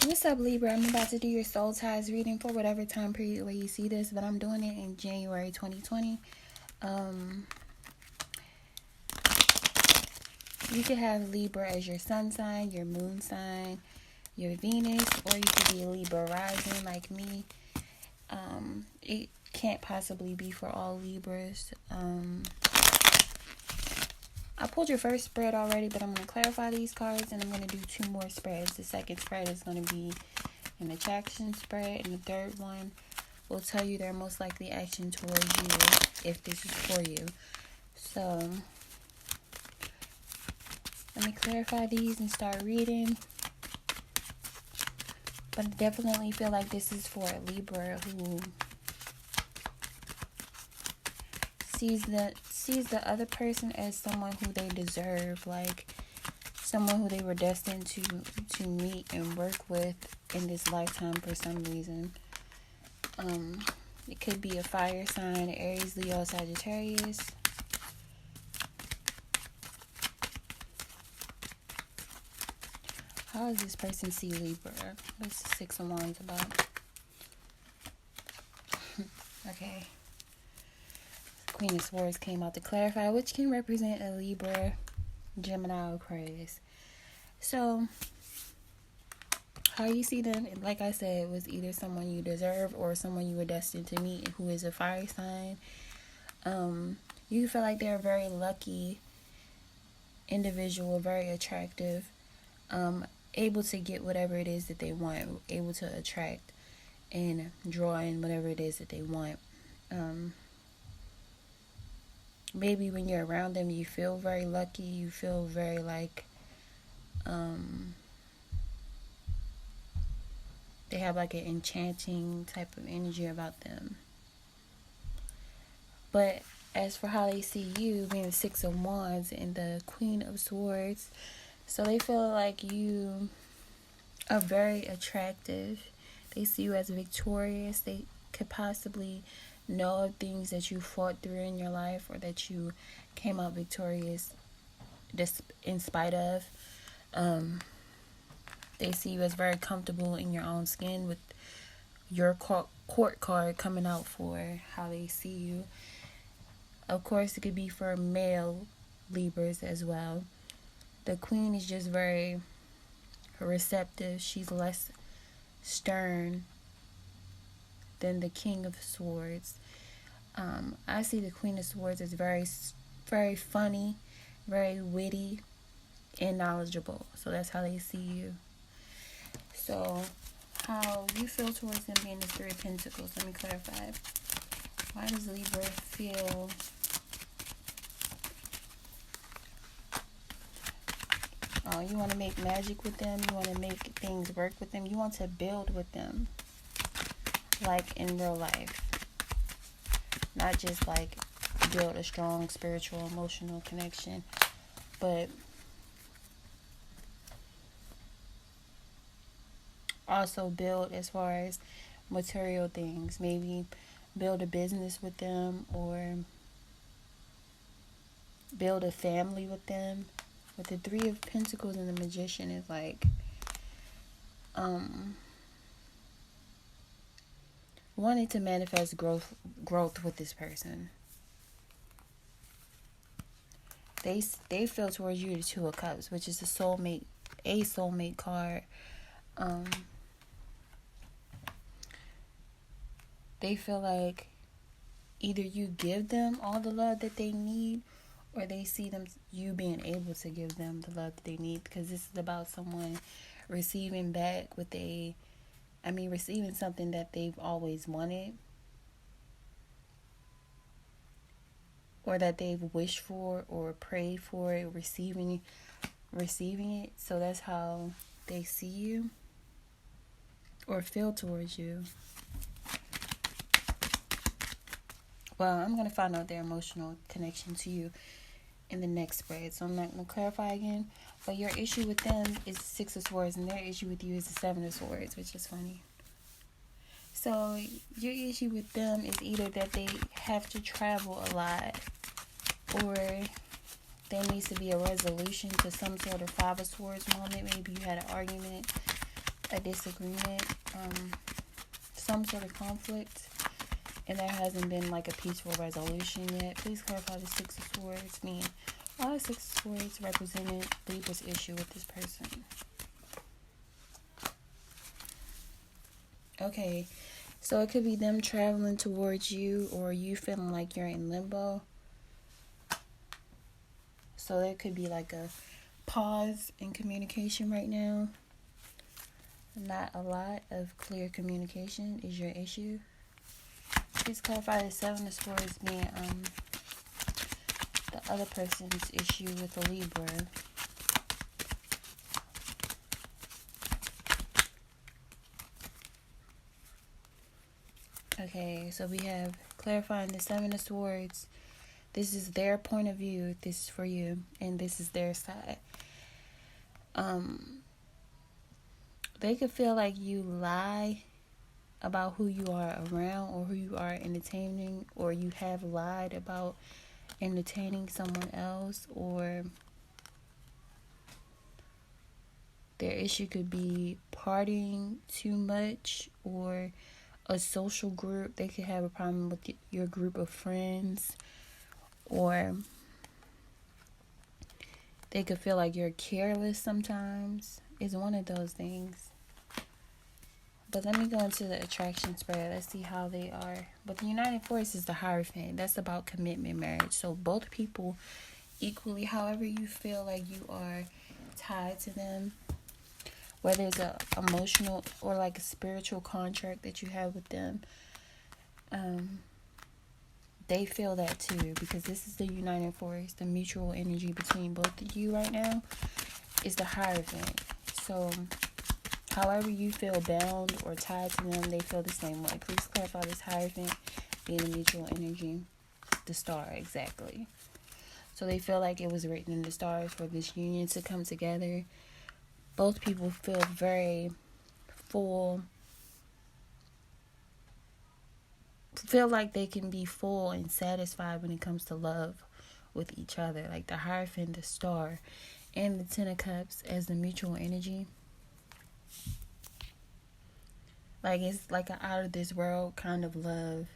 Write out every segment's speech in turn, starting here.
What's up, Libra? I'm about to do your soul ties reading for whatever time period where you see this, but I'm doing it in January 2020. You could have Libra as your sun sign, your moon sign, your Venus, or you could be a Libra rising like me. It can't possibly be for all Libras. I pulled your first spread already, but I'm going to clarify these cards, and I'm going to do 2 more spreads. The second spread is going to be an attraction spread, and the third one will tell you their most likely action towards you if this is for you. So, let me clarify these and start reading. But I definitely feel like this is for a Libra who sees the other person as someone who they deserve, like someone who they were destined to meet and work with in this lifetime for some reason. It could be a fire sign, Aries, Leo, Sagittarius. How does this person see Libra? What's the 6 of Wands about? Okay. Queen of Swords came out to clarify, which can represent a Libra, Gemini, or Aquarius. So, how you see them, like I said, was either someone you deserve or someone you were destined to meet who is a fire sign. You feel like they're a very lucky individual, very attractive, able to get whatever it is that they want, able to attract and draw in whatever it is that they want. Maybe when you're around them, you feel very lucky. You feel very like they have like an enchanting type of energy about them. But as for how they see you, being the 6 of Wands and the Queen of Swords, so they feel like you are very attractive. They see you as victorious. They could possibly know of things that you fought through in your life or that you came out victorious in spite of. They see you as very comfortable in your own skin, with your court card coming out for how they see you. Of course, it could be for male Libras as well. The Queen is just very receptive. She's less stern than the King of Swords. I see the Queen of Swords as very, very funny, very witty, and knowledgeable. So that's how they see you. So, how you feel towards them being the 3 of Pentacles. Let me clarify. Why does Libra feel you want to make magic with them? You want to make things work with them? You want to build with them, like in real life, not just like build a strong spiritual, emotional connection, but also build as far as material things. Maybe build a business with them or build a family with them. With the 3 of Pentacles and the Magician is like wanting to manifest growth with this person. They feel towards you the 2 of Cups, which is a soulmate card. They feel like either you give them all the love that they need, or they see you being able to give them the love that they need, because this is about someone receiving back receiving something that they've always wanted, or that they've wished for or prayed for, receiving it. So that's how they see you or feel towards you. Well, I'm going to find out their emotional connection to you in the next spread, so I'm not going to clarify again. But your issue with them is 6 of Swords, and their issue with you is the 7 of Swords, which is funny. So your issue with them is either that they have to travel a lot, or there needs to be a resolution to some sort of 5 of Swords moment. Maybe you had an argument a disagreement, some sort of conflict, and there hasn't been like a peaceful resolution yet. Please clarify the Six of Swords mean. All the Six of Swords represented Libra's issue with this person. Okay, so it could be them traveling towards you, or you feeling like you're in limbo. So there could be like a pause in communication right now. Not a lot of clear communication is your issue. Please clarify the Seven of Swords being the other person's issue with the Libra. Okay, so we have clarifying the Seven of Swords. This is their point of view. This is for you, and this is their side. They could feel like you lie about who you are around or who you are entertaining, or you have lied about entertaining someone else, or their issue could be partying too much or a social group. They could have a problem with your group of friends, or they could feel like you're careless sometimes. It's one of those things. But let me go into the attraction spread. Let's see how they are. But the United Force is the Hierophant. That's about commitment, marriage. So both people equally, however you feel like you are tied to them, whether it's a emotional or like a spiritual contract that you have with them, they feel that too, because this is the United Force. The mutual energy between both of you right now is the Hierophant. So however you feel bound or tied to them, they feel the same way. Please clarify this Hierophant being a mutual energy. The star, exactly. So they feel like it was written in the stars for this union to come together. Both people feel very full. Feel like they can be full and satisfied when it comes to love with each other. Like the Hierophant, the star, and the Ten of Cups as the mutual energy. Like it's like an out of this world kind of love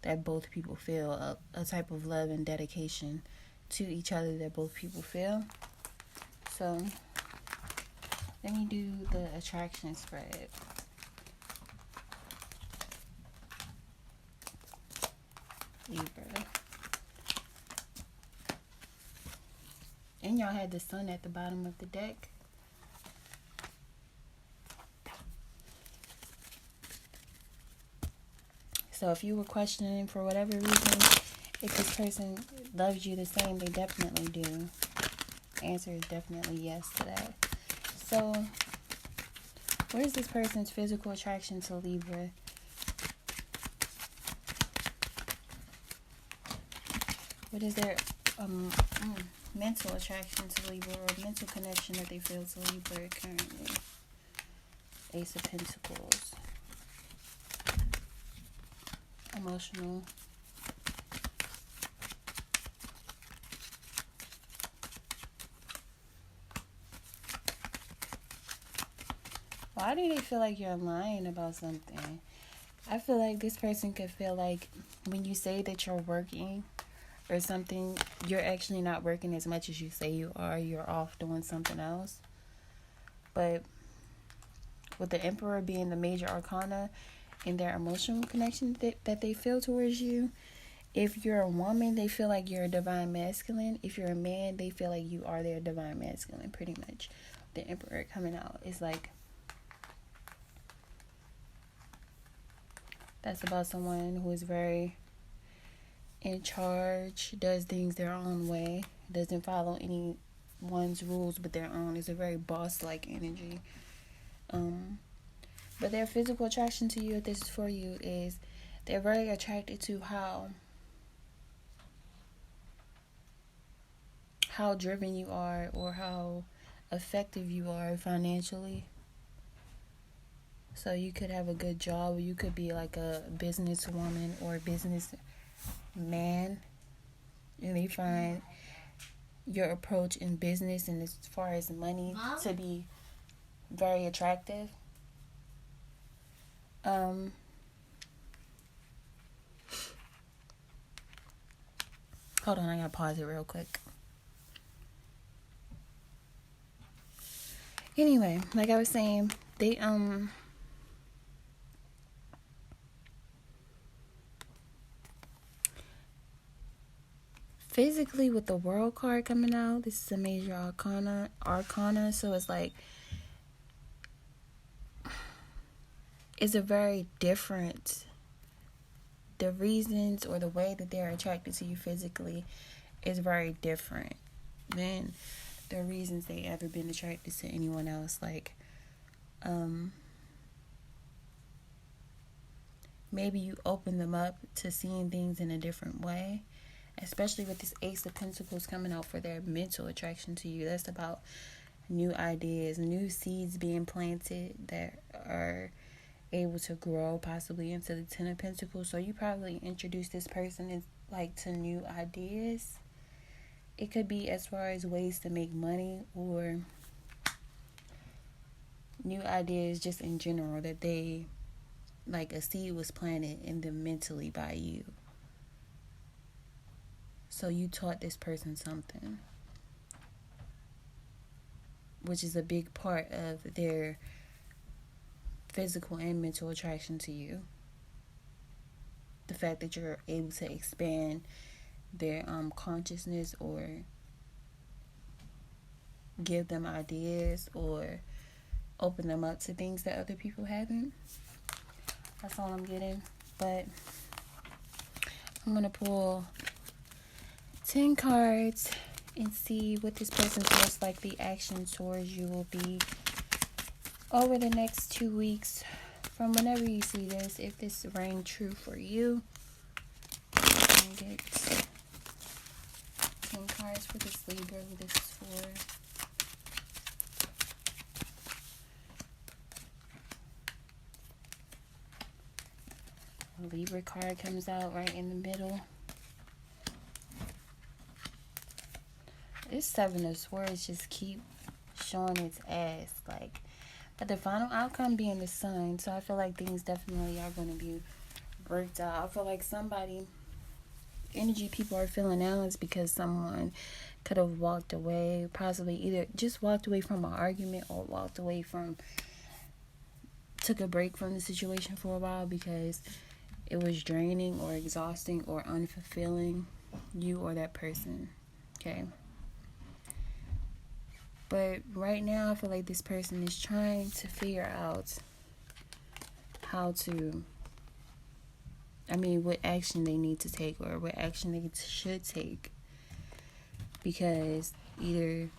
that both people feel. A type of love and dedication to each other that both people feel. So let me do the attraction spread. Libra. And y'all had the sun at the bottom of the deck. So if you were questioning for whatever reason if this person loves you the same, they definitely do. The answer is definitely yes to that. So what is this person's physical attraction to Libra? What is their mental attraction to Libra, or mental connection that they feel to Libra currently? Ace of Pentacles. Emotional. Why do they feel like you're lying about something? I feel like this person could feel like when you say that you're working or something, you're actually not working as much as you say you are. You're off doing something else. But with the Emperor being the major arcana in their emotional connection that they feel towards you, if you're a woman, they feel like you're a divine masculine. If you're a man, they feel like you are their divine masculine, pretty much. The Emperor coming out is like, that's about someone who is very in charge, does things their own way, doesn't follow anyone's rules but their own. It's a very boss-like energy. But their physical attraction to you, if this is for you, is they're very attracted to how driven you are, or how effective you are financially. So you could have a good job, or you could be like a businesswoman or a businessman, and they find your approach in business and as far as money to be very attractive. Hold on, I gotta pause it real quick. Anyway, like I was saying, they physically, with the World card coming out, this is a major arcana, so it's like it's a very different, the reasons or the way that they're attracted to you physically is very different than the reasons they ever been attracted to anyone else. Like maybe you open them up to seeing things in a different way, especially with this Ace of Pentacles coming out for their mental attraction to you. That's about new ideas, new seeds being planted that are able to grow possibly into the Ten of Pentacles. So you probably introduce this person to new ideas. It could be as far as ways to make money, or new ideas just in general, that they, like a seed was planted in them mentally by you. So you taught this person something, which is a big part of their physical and mental attraction to you. The fact that you're able to expand their consciousness, or give them ideas, or open them up to things that other people haven't. That's all I'm getting. But I'm going to pull 10 cards and see what this person's most likely action towards you will be over the next 2 weeks, from whenever you see this, if this rang true for you. And get 10 cards for this Libra, who this is for. The Libra card comes out right in the middle. This Seven of Swords just keep showing its ass, like, but the final outcome being the Sun. So I feel like things definitely are going to be worked out. I feel like energy people are feeling now is because someone could have walked away, possibly either just walked away from an argument, or took a break from the situation for a while because it was draining or exhausting or unfulfilling you or that person. Okay. But right now, I feel like this person is trying to figure out what action they need to take, or what action they should take. Because either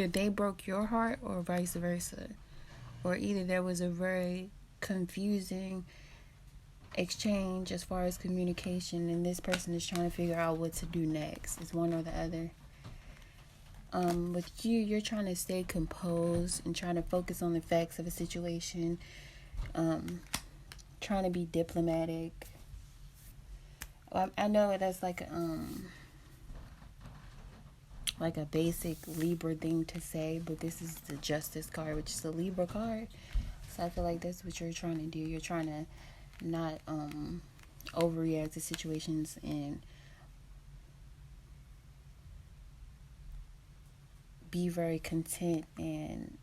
they broke your heart, or vice versa. Or either there was a very confusing exchange as far as communication, and this person is trying to figure out what to do next. It's one or the other. With you're trying to stay composed and trying to focus on the facts of a situation, trying to be diplomatic. I know that's like a basic Libra thing to say, but this is the Justice card, which is the Libra card. So I feel like that's what you're trying to do. You're trying to not overreact to situations and be very content and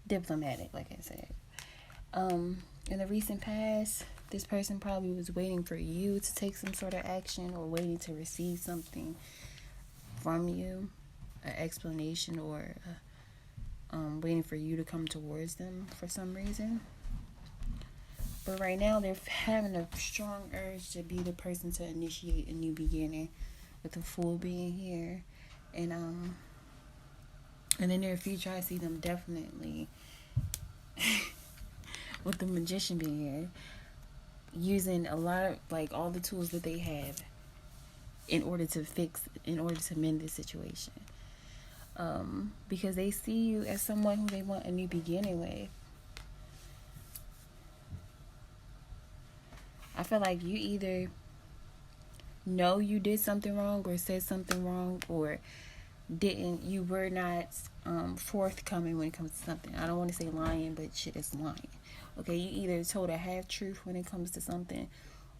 diplomatic, like I said. In the recent past, this person probably was waiting for you to take some sort of action, or waiting to receive something from you, an explanation, or waiting for you to come towards them for some reason. But right now, they're having a strong urge to be the person to initiate a new beginning, with the Fool being here. And in the near future, I see them definitely, with the Magician being here, using a lot of, all the tools that they have in order to mend this situation. Because they see you as someone who they want a new beginning with. I feel like you either know you did something wrong or said something wrong, or you were not forthcoming when it comes to something. I don't want to say lying, but shit is lying. Okay, you either told a half truth when it comes to something,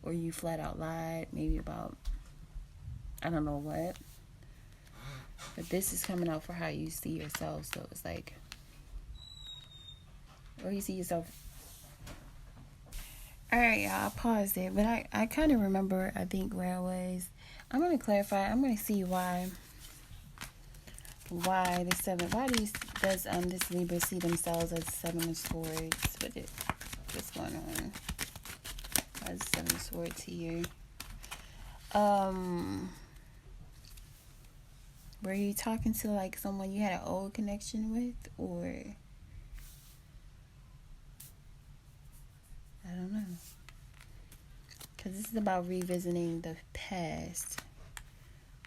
or you flat out lied, maybe about I don't know what. But this is coming out for how you see yourself. So it's like, or you see yourself. Alright, y'all, I paused it, but I kind of remember, I think, where I was. I'm going to clarify. I'm going to see why does this Libra see themselves as 7 of Swords? What's going on? Why is 7 of Swords here? Were you talking to like someone you had an old connection with, or I don't know, because this is about revisiting the past.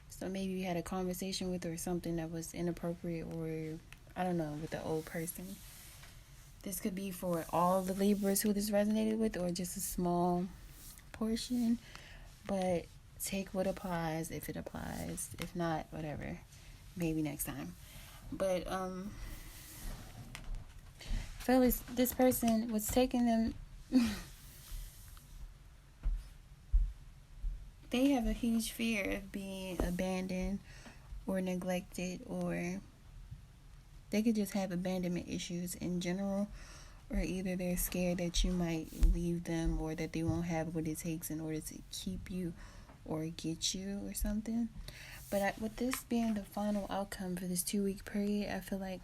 So maybe you had a conversation with or something that was inappropriate, or I don't know, with the old person. This could be for all the Libras who this resonated with, or just a small portion. But take what applies if it applies. If not, whatever. Maybe next time. But I feel this person was taking them. They have a huge fear of being abandoned or neglected, or they could just have abandonment issues in general, or either they're scared that you might leave them, or that they won't have what it takes in order to keep you or get you or something. But with this being the final outcome for this 2-week period, I feel like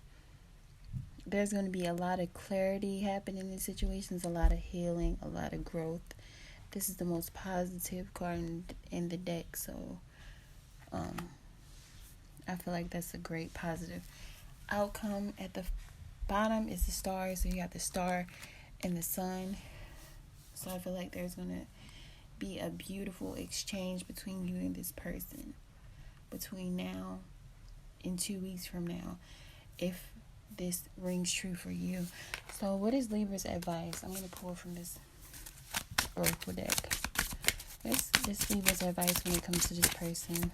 there's going to be a lot of clarity happening in situations, a lot of healing, a lot of growth. This is the most positive card in the deck, so I feel like that's a great positive outcome. At the bottom is the stars, so you got the star and the sun. So I feel like there's going to be a beautiful exchange between you and this person between now and 2 weeks from now, if this rings true for you. So what is Libra's advice? I'm going to pull from this Oracle deck. What's this Libra's advice when it comes to this person?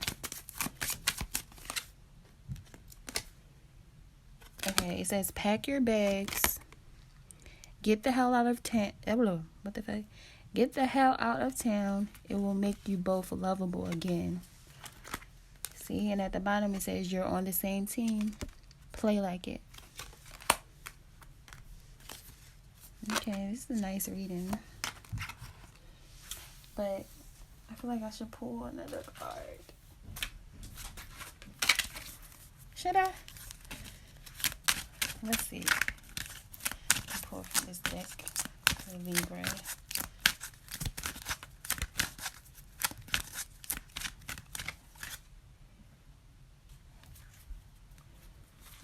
Okay, it says pack your bags, get the hell out of town. What the fuck? Get the hell out of town. It will make you both lovable again. See, and at the bottom it says you're on the same team. Play like it. Okay, this is a nice reading. But I feel like I should pull another card. Should I? Let's see. I'll pull from this deck for Libra.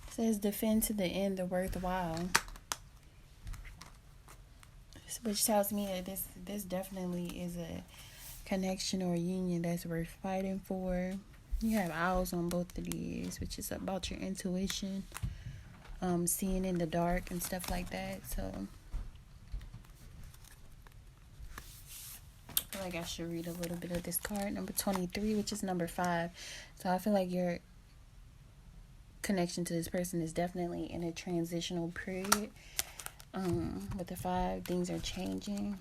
It says defend to the end the worthwhile. Which tells me that this definitely is a connection or a union that's worth fighting for. You have owls on both of these, which is about your intuition, seeing in the dark and stuff like that. So I feel like I should read a little bit of this card, number 23, which is number 5. So I feel like your connection to this person is definitely in a transitional period. With the 5, things are changing.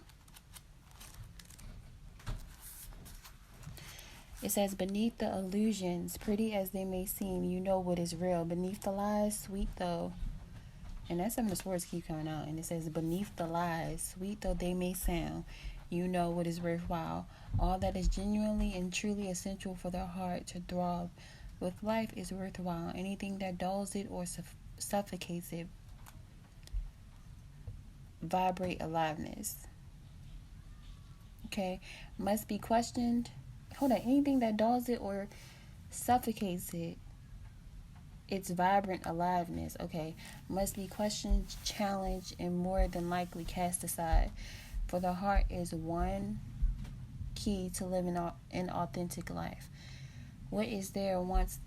It says, beneath the illusions, pretty as they may seem, you know what is real. Beneath the lies, sweet though. And that's some of the words keep coming out. And it says, beneath the lies, sweet though they may sound, you know what is worthwhile. All that is genuinely and truly essential for the heart to throb with life is worthwhile. Anything that dulls it or suffocates it vibrate aliveness. Okay, must be questioned. Hold on, anything that dulls it or suffocates it, its vibrant aliveness. Okay, must be questioned, challenged, and more than likely cast aside. For the heart is one key to living an authentic life. What is there once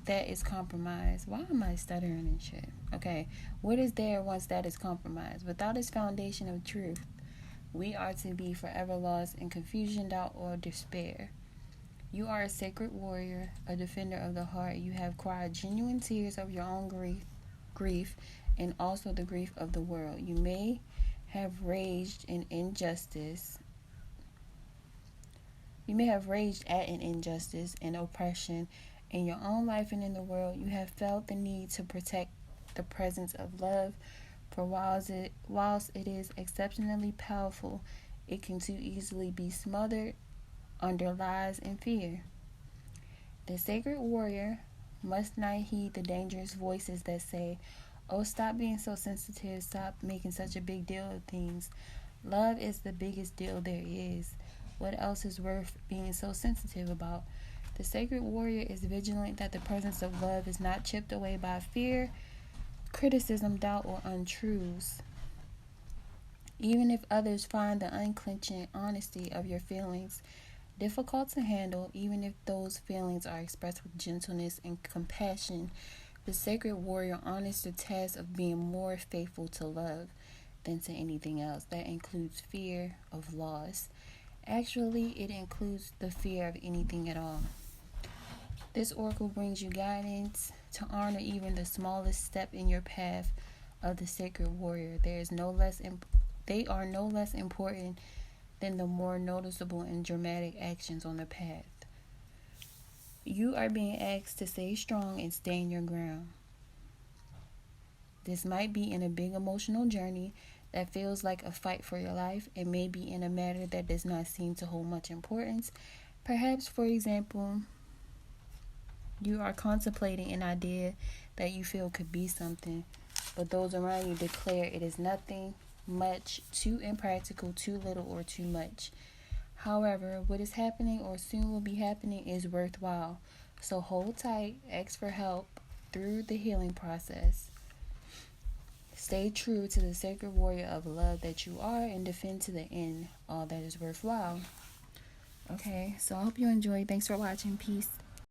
that is compromised? Why am I stuttering and shit? Okay, what is there once that is compromised? Without its foundation of truth, We are to be forever lost in confusion, doubt, or despair. You are a sacred warrior, a defender of the heart. You have cried genuine tears of your own grief, and also the grief of the world. You may have raged in injustice. You may have raged at an injustice and oppression in your own life and in the world. You have felt the need to protect the presence of love, for whilst it is exceptionally powerful, it can too easily be smothered under lies and fear. The sacred warrior must not heed the dangerous voices that say, "Oh, stop being so sensitive, stop making such a big deal of things. Love is the biggest deal there is. What else is worth being so sensitive about?" The sacred warrior is vigilant that the presence of love is not chipped away by fear, criticism, doubt, or untruths. Even if others find the unclenching honesty of your feelings difficult to handle, even if those feelings are expressed with gentleness and compassion, the sacred warrior honors the task of being more faithful to love than to anything else. That includes fear of loss. Actually, it includes the fear of anything at all. This oracle brings you guidance to honor even the smallest step in your path of the sacred warrior. They are no less important than the more noticeable and dramatic actions on the path. You are being asked to stay strong and stand your ground. This might be in a big emotional journey that feels like a fight for your life. It may be in a matter that does not seem to hold much importance. Perhaps, for example, you are contemplating an idea that you feel could be something, but those around you declare it is nothing, much, too impractical, too little, or too much. However, what is happening or soon will be happening is worthwhile. So hold tight, ask for help through the healing process. Stay true to the sacred warrior of love that you are and defend to the end all that is worthwhile. Okay, so I hope you enjoyed. Thanks for watching. Peace.